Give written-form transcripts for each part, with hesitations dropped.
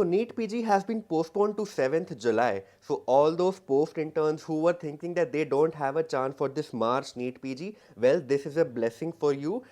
So NEET PG has been postponed to 7th July. So all those post interns who were thinking that they don't have a chance for this March NEET PG, well, this is a blessing for you.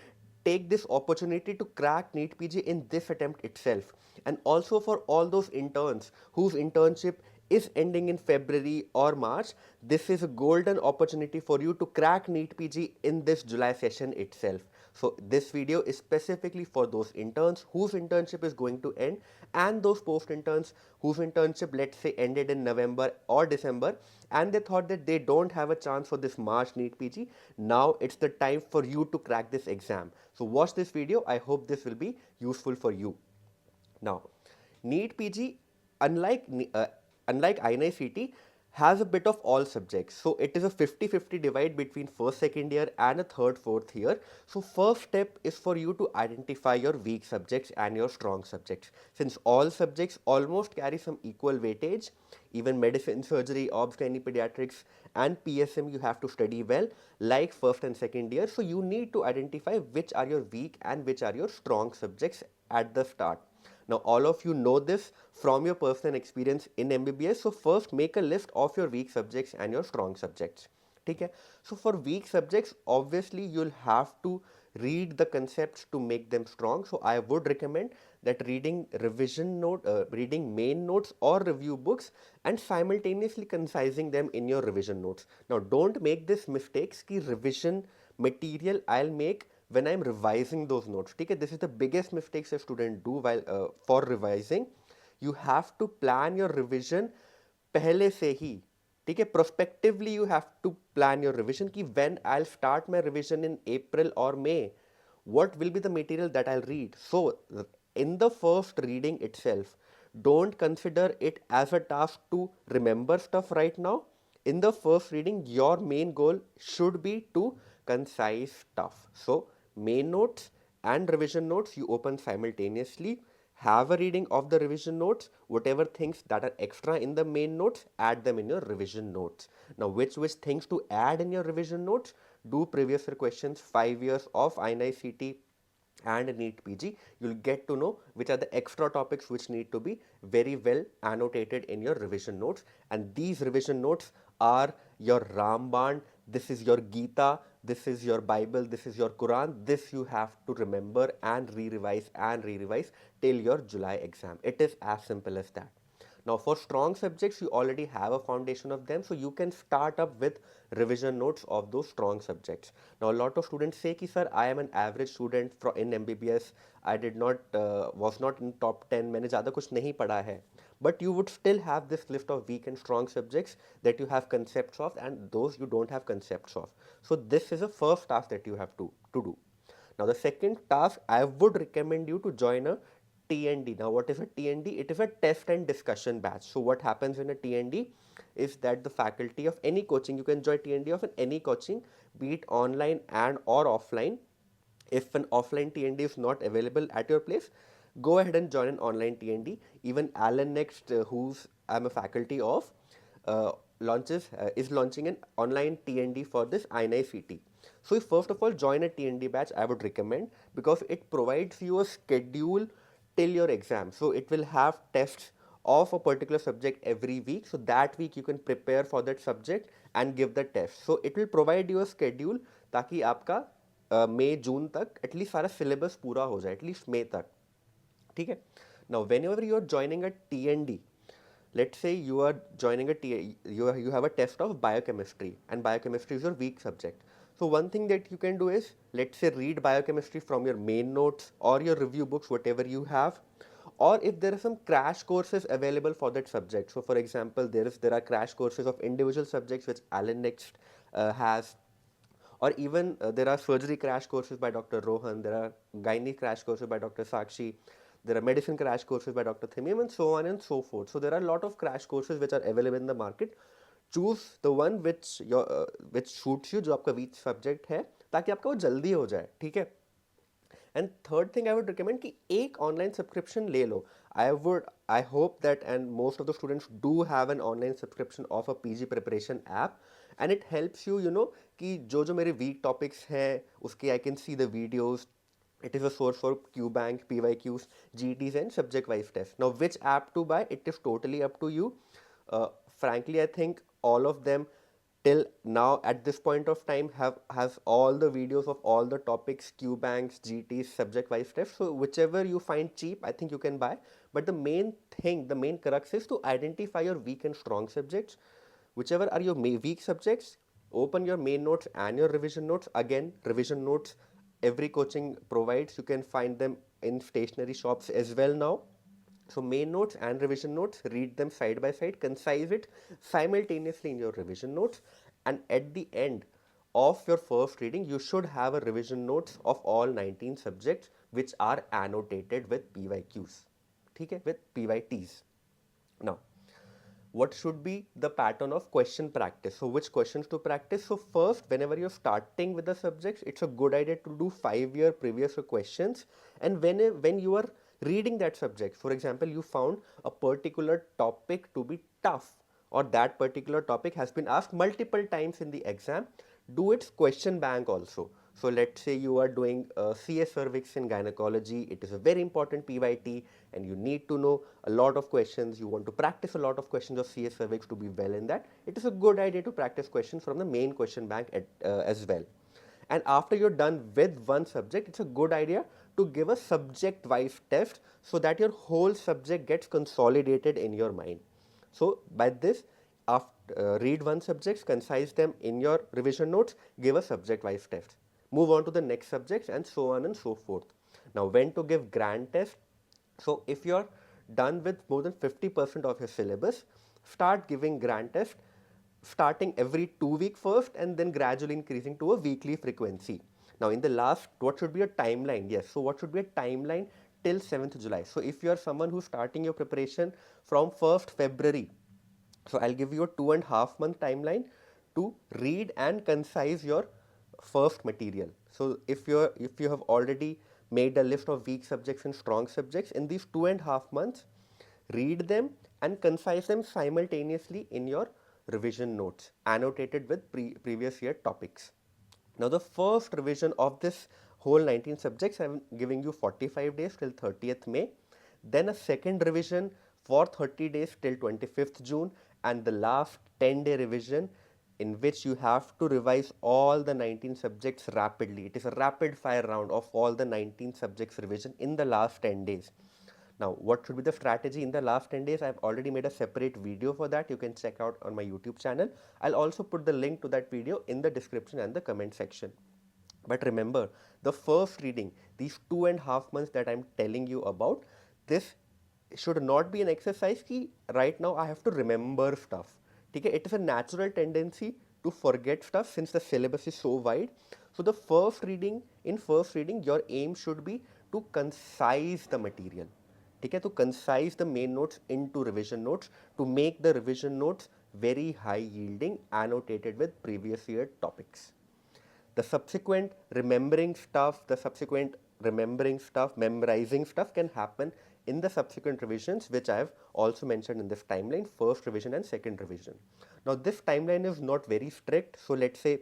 Take this opportunity to crack NEET PG in this attempt itself. And also for all those interns whose internship is ending in February or March, this is a golden opportunity for you to crack NEET PG in this July session itself. So this video is specifically for those interns whose internship is going to end and those post interns whose internship, let's say, ended in November or December, and they thought that they don't have a chance for this March NEET PG. Now it's the time for you to crack this exam. So watch this video. I hope this will be useful for you. Now, NEET PG, unlike unlike INI-CT, has a bit of all subjects. So it is a 50-50 divide between first, second year and a third, fourth year. So first step is for you to identify your weak subjects and your strong subjects. Since all subjects almost carry some equal weightage, even medicine, surgery, obs, gynae, pediatrics and PSM you have to study well like first and second year. So you need to identify which are your weak and which are your strong subjects at the start. Now, all of you know this from your personal experience in MBBS. So, first make a list of your weak subjects and your strong subjects. Okay? So, for weak subjects, obviously, you'll have to read the concepts to make them strong. So, I would recommend that reading main notes or review books and simultaneously concising them in your revision notes. Now, don't make this mistakes ki revision material I'll make when I'm revising those notes. Okay, this is the biggest mistakes a student do while for revising. You have to plan your revision पहले से ही. ठीक है, prospectively you have to plan your revision कि when I'll start my revision in April or May, what will be the material that I'll read. So in the first reading itself, don't consider it as a task to remember stuff right now. In the first reading, your main goal should be to concise stuff. So main notes and revision notes you open simultaneously. Have a reading of the revision notes. Whatever things that are extra in the main notes, add them in your revision notes. Now, which things to add in your revision notes? Do previous year questions, 5 years of INI-CT and NEET PG. You'll get to know which are the extra topics which need to be very well annotated in your revision notes. And these revision notes are your Ramban, this is your Gita, this is your Bible, this is your Quran. This you have to remember and re-revise till your July exam. It is as simple as that. Now for strong subjects, you already have a foundation of them, so you can start up with revision notes of those strong subjects. Now a lot of students say, ki, sir, I am an average student in MBBS. I did not was not in top 10. मैंने ज़्यादा कुछ नहीं पढ़ा है. But you would still have this list of weak and strong subjects that you have concepts of, and those you don't have concepts of. So this is the first task that you have to do. Now the second task, I would recommend you to join a TND. Now what is a TND? It is a test and discussion batch. So what happens in a TND is that the faculty of any coaching, you can join TND of any coaching, be it online and or offline. If an offline TND is not available at your place, go ahead and join an online TND. Even Alan Next, who's I'm a faculty of, uh, is launching an online TND for this INI-CT. So if first of all join a TND batch, I would recommend, because it provides you a schedule till your exam. So it will have tests of a particular subject every week. So that week you can prepare for that subject and give the test. So it will provide you a schedule ताकि आपका मई जून तक at least सारा syllabus पूरा हो जाए, at least मई तक. ठीक है. Now whenever you are joining a TND, let's say you are joining you have a test of biochemistry, and biochemistry is your weak subject. So one thing that you can do is, let's say, read biochemistry from your main notes or your review books, whatever you have. Or if there are some crash courses available for that subject. So for example, there are crash courses of individual subjects which Alan Next has, or even there are surgery crash courses by Dr. Rohan, there are gynae crash courses by Dr. Sakshi, there are medicine crash courses by Dr. Thimim, and so on and so forth. So there are a lot of crash courses which are available in the market. Choose the one which suits you, जो आपका weak subject है, ताकि आपका वो जल्दी हो जाए. ठीक है. And third thing I would recommend कि एक online subscription ले लो. I hope that, and most of the students do have an online subscription of a PG preparation app, and it helps you, you know, कि जो मेरे weak topics हैं उसके I can see the videos, It is a source for QBank, PYQs, GTs, and subject-wise tests. Now, which app to buy? It is totally up to you. Frankly, I think all of them till now at this point of time have has all the videos of all the topics, QBanks, GTs, subject-wise tests. So whichever you find cheap, I think you can buy. But the main thing, the main crux is to identify your weak and strong subjects. Whichever are your weak subjects, open your main notes and your revision notes. Again, revision notes every coaching provides. You can find them in stationery shops as well now. So main notes and revision notes, read them side by side, concise it simultaneously in your revision notes, and at the end of your first reading, you should have a revision notes of all 19 subjects which are annotated with PYQs, okay, with PYTs. Now, what should be the pattern of question practice? So which questions to practice? So first, whenever you're starting with the subjects, it's a good idea to do 5-year previous questions. And when you are reading that subject, for example, you found a particular topic to be tough, or that particular topic has been asked multiple times in the exam, do its question bank also. So let's say you are doing CS cervix in gynecology, it is a very important PYT and you need to know a lot of questions, you want to practice a lot of questions of CS cervix to be well in that, it is a good idea to practice questions from the main question bank as well. And after you're done with one subject, it's a good idea to give a subject wise test so that your whole subject gets consolidated in your mind. So by this, after read one subject, concise them in your revision notes, give a subject wise test, move on to the next subjects, and so on and so forth. Now, when to give grand test? So if you're done with more than 50% of your syllabus, start giving grand test starting every 2 week first and then gradually increasing to a weekly frequency. Now in the last, what should be a timeline? Yes, so what should be a timeline till 7th July? So if you are someone who's starting your preparation from 1st February, so I'll give you a 2.5 month timeline to read and concise your first material. So if you have already made a list of weak subjects and strong subjects, in these 2.5 months, read them and concise them simultaneously in your revision notes annotated with previous year topics. Now the first revision of this whole 19 subjects, I'm giving you 45 days till 30th May. Then a second revision for 30 days till 25th June, and the last 10-day revision in which you have to revise all the 19 subjects rapidly. It is a rapid fire round of all the 19 subjects revision in the last 10 days. Now, what should be the strategy in the last 10 days? I've already made a separate video for that. You can check out on my YouTube channel. I'll also put the link to that video in the description and the comment section. But remember, the first reading, these 2.5 months that I'm telling you about, this should not be an exercise ki right now I have to remember stuff. Okay? It is a natural tendency to forget stuff since the syllabus is so wide. So the first reading, your aim should be to concise the material. Okay? To concise the main notes into revision notes, to make the revision notes very high yielding, annotated with previous year topics. The subsequent memorizing stuff can happen in the subsequent revisions, which I have also mentioned in this timeline, first revision and second revision. Now this timeline is not very strict, so let's say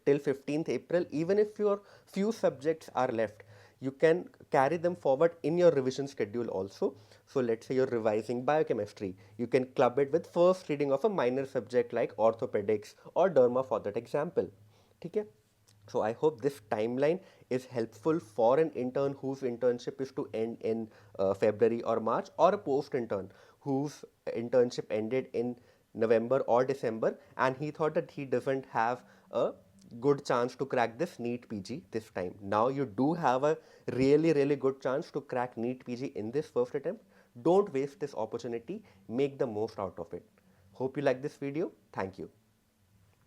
till 15th April, even if your few subjects are left, you can carry them forward in your revision schedule also. So let's say you're revising biochemistry, you can club it with first reading of a minor subject like orthopedics or derma for that example. Okay? So I hope this timeline is helpful for an intern whose internship is to end in February or March, or a post intern whose internship ended in November or December and he thought that he doesn't have a good chance to crack this Neet PG this time. Now you do have a really good chance to crack Neet PG in this first attempt. Don't waste this opportunity. Make the most out of it. Hope you like this video. Thank you.